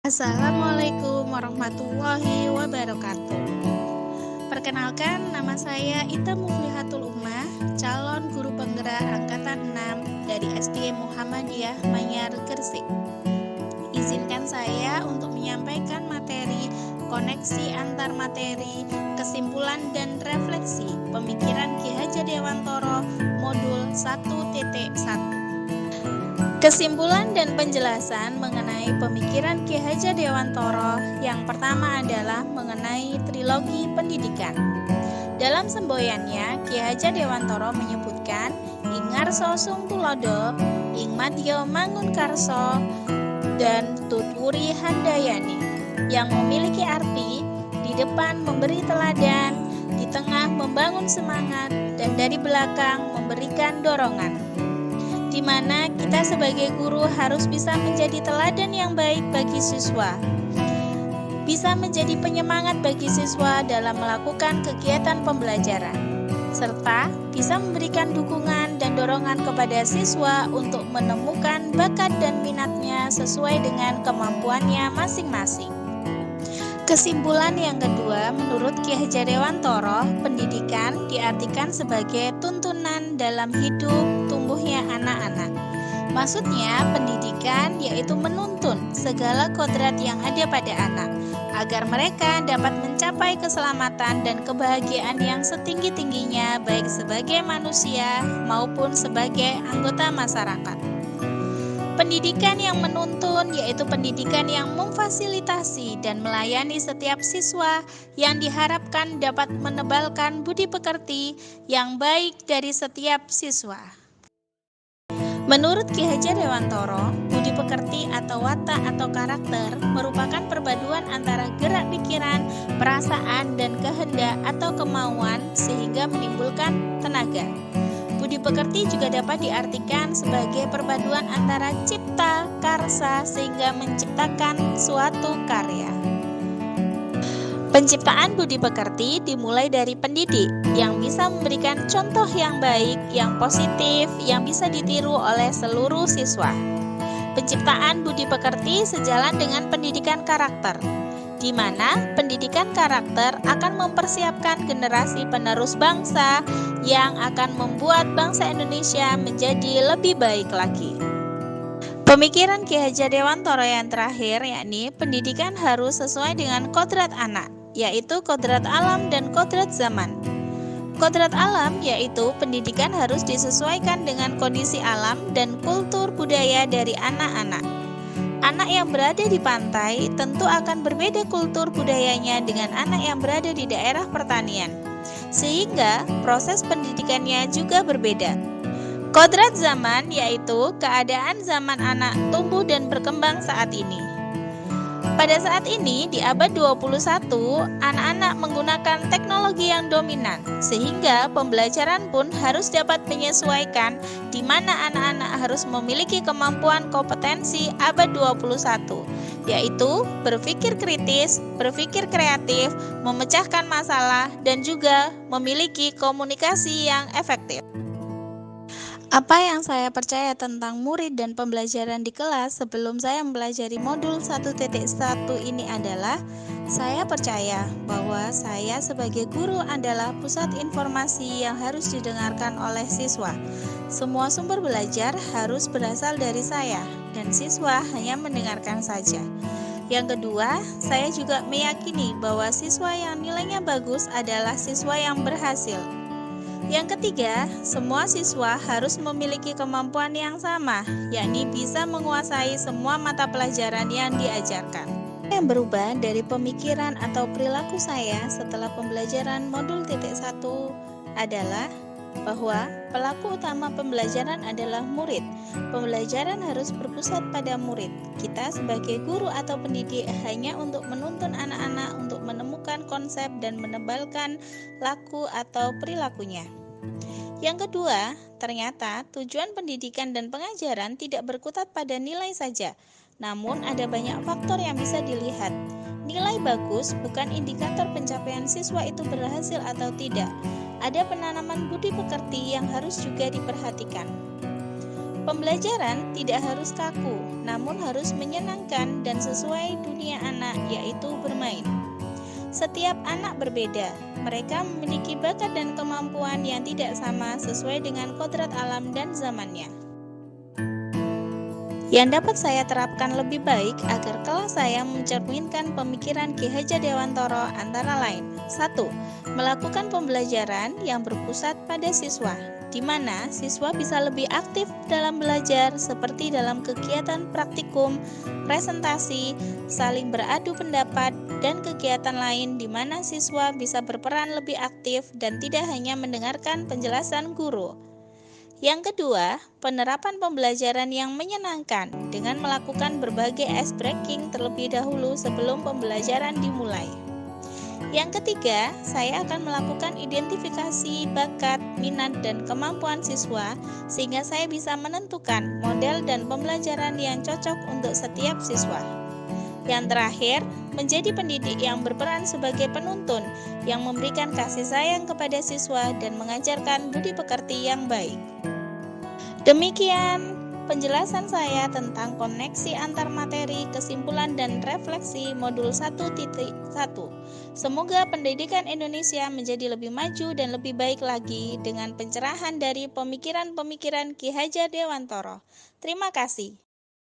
Assalamualaikum warahmatullahi wabarakatuh. Perkenalkan, nama saya Ita Muflihatul Ummah, calon guru penggerak angkatan 6 dari SD Muhammadiyah Manyar Gresik. Izinkan saya untuk menyampaikan materi koneksi antar materi, kesimpulan dan refleksi pemikiran Ki Hajar Dewantoro modul 1.1. Kesimpulan dan penjelasan mengenai pemikiran Ki Hajar Dewantoro yang pertama adalah mengenai trilogi pendidikan. Dalam semboyannya, Ki Hajar Dewantoro menyebutkan ing ngarsa sung tulodo, ing madya mangun karso, dan tutwuri handayani, yang memiliki arti di depan memberi teladan, di tengah membangun semangat, dan dari belakang memberikan dorongan, di mana kita sebagai guru harus bisa menjadi teladan yang baik bagi siswa, bisa menjadi penyemangat bagi siswa dalam melakukan kegiatan pembelajaran, serta bisa memberikan dukungan dan dorongan kepada siswa untuk menemukan bakat dan minatnya sesuai dengan kemampuannya masing-masing. Kesimpulan yang kedua, menurut Ki Hajar Dewantoro, pendidikan diartikan sebagai tuntunan dalam hidup tumbuhnya anak-anak. Maksudnya, pendidikan yaitu menuntun segala kodrat yang ada pada anak, agar mereka dapat mencapai keselamatan dan kebahagiaan yang setinggi-tingginya baik sebagai manusia maupun sebagai anggota masyarakat. Pendidikan yang menuntun yaitu pendidikan yang memfasilitasi dan melayani setiap siswa yang diharapkan dapat menebalkan budi pekerti yang baik dari setiap siswa. Menurut Ki Hajar Dewantoro, budi pekerti atau watak atau karakter merupakan perpaduan antara gerak pikiran, perasaan, dan kehendak atau kemauan sehingga menimbulkan tenaga. Budi pekerti juga dapat diartikan sebagai perpaduan antara cipta, karsa sehingga menciptakan suatu karya. Penciptaan budi pekerti dimulai dari pendidik yang bisa memberikan contoh yang baik, yang positif, yang bisa ditiru oleh seluruh siswa. Penciptaan budi pekerti sejalan dengan pendidikan karakter, di mana pendidikan karakter akan mempersiapkan generasi penerus bangsa yang akan membuat bangsa Indonesia menjadi lebih baik lagi. Pemikiran Ki Hajar Dewantoro yang terakhir yakni pendidikan harus sesuai dengan kodrat anak, yaitu kodrat alam dan kodrat zaman. Kodrat alam yaitu pendidikan harus disesuaikan dengan kondisi alam dan kultur budaya dari anak-anak. Anak yang berada di pantai tentu akan berbeda kultur budayanya dengan anak yang berada di daerah pertanian, sehingga proses pendidikannya juga berbeda. Kodrat zaman yaitu keadaan zaman anak tumbuh dan berkembang saat ini. Pada saat ini, di abad 21, anak-anak menggunakan teknologi yang dominan, sehingga pembelajaran pun harus dapat menyesuaikan di mana anak-anak harus memiliki kemampuan kompetensi abad 21, yaitu berpikir kritis, berpikir kreatif, memecahkan masalah, dan juga memiliki komunikasi yang efektif. Apa yang saya percaya tentang murid dan pembelajaran di kelas sebelum saya mempelajari modul 1.1 ini adalah saya percaya bahwa saya sebagai guru adalah pusat informasi yang harus didengarkan oleh siswa. Semua sumber belajar harus berasal dari saya dan siswa hanya mendengarkan saja. Yang kedua, saya juga meyakini bahwa siswa yang nilainya bagus adalah siswa yang berhasil. Yang ketiga, semua siswa harus memiliki kemampuan yang sama, yakni bisa menguasai semua mata pelajaran yang diajarkan. Yang berubah dari pemikiran atau perilaku saya setelah pembelajaran modul 1 adalah bahwa pelaku utama pembelajaran adalah murid. Pembelajaran harus berpusat pada murid. Kita sebagai guru atau pendidik hanya untuk menuntun anak-anak untuk menemukan konsep dan menebalkan laku atau perilakunya. Yang kedua, ternyata tujuan pendidikan dan pengajaran tidak berkutat pada nilai saja, namun ada banyak faktor yang bisa dilihat. Nilai bagus bukan indikator pencapaian siswa itu berhasil atau tidak. Ada penanaman budi pekerti yang harus juga diperhatikan. Pembelajaran tidak harus kaku, namun harus menyenangkan dan sesuai dunia anak, yaitu bermain. Setiap anak berbeda, mereka memiliki bakat dan kemampuan yang tidak sama sesuai dengan kodrat alam dan zamannya. Yang dapat saya terapkan lebih baik agar kelas saya mencerminkan pemikiran Ki Hajar Dewantara antara lain. 1. Melakukan pembelajaran yang berpusat pada siswa, di mana siswa bisa lebih aktif dalam belajar seperti dalam kegiatan praktikum, presentasi, saling beradu pendapat, dan kegiatan lain di mana siswa bisa berperan lebih aktif dan tidak hanya mendengarkan penjelasan guru. Yang kedua, penerapan pembelajaran yang menyenangkan dengan melakukan berbagai ice breaking terlebih dahulu sebelum pembelajaran dimulai. Yang ketiga, saya akan melakukan identifikasi bakat, minat, dan kemampuan siswa sehingga saya bisa menentukan model dan pembelajaran yang cocok untuk setiap siswa. Yang terakhir, menjadi pendidik yang berperan sebagai penuntun yang memberikan kasih sayang kepada siswa dan mengajarkan budi pekerti yang baik. Demikian penjelasan saya tentang koneksi antar materi, kesimpulan, dan refleksi modul 1.1. Semoga pendidikan Indonesia menjadi lebih maju dan lebih baik lagi dengan pencerahan dari pemikiran-pemikiran Ki Hajar Dewantara. Terima kasih.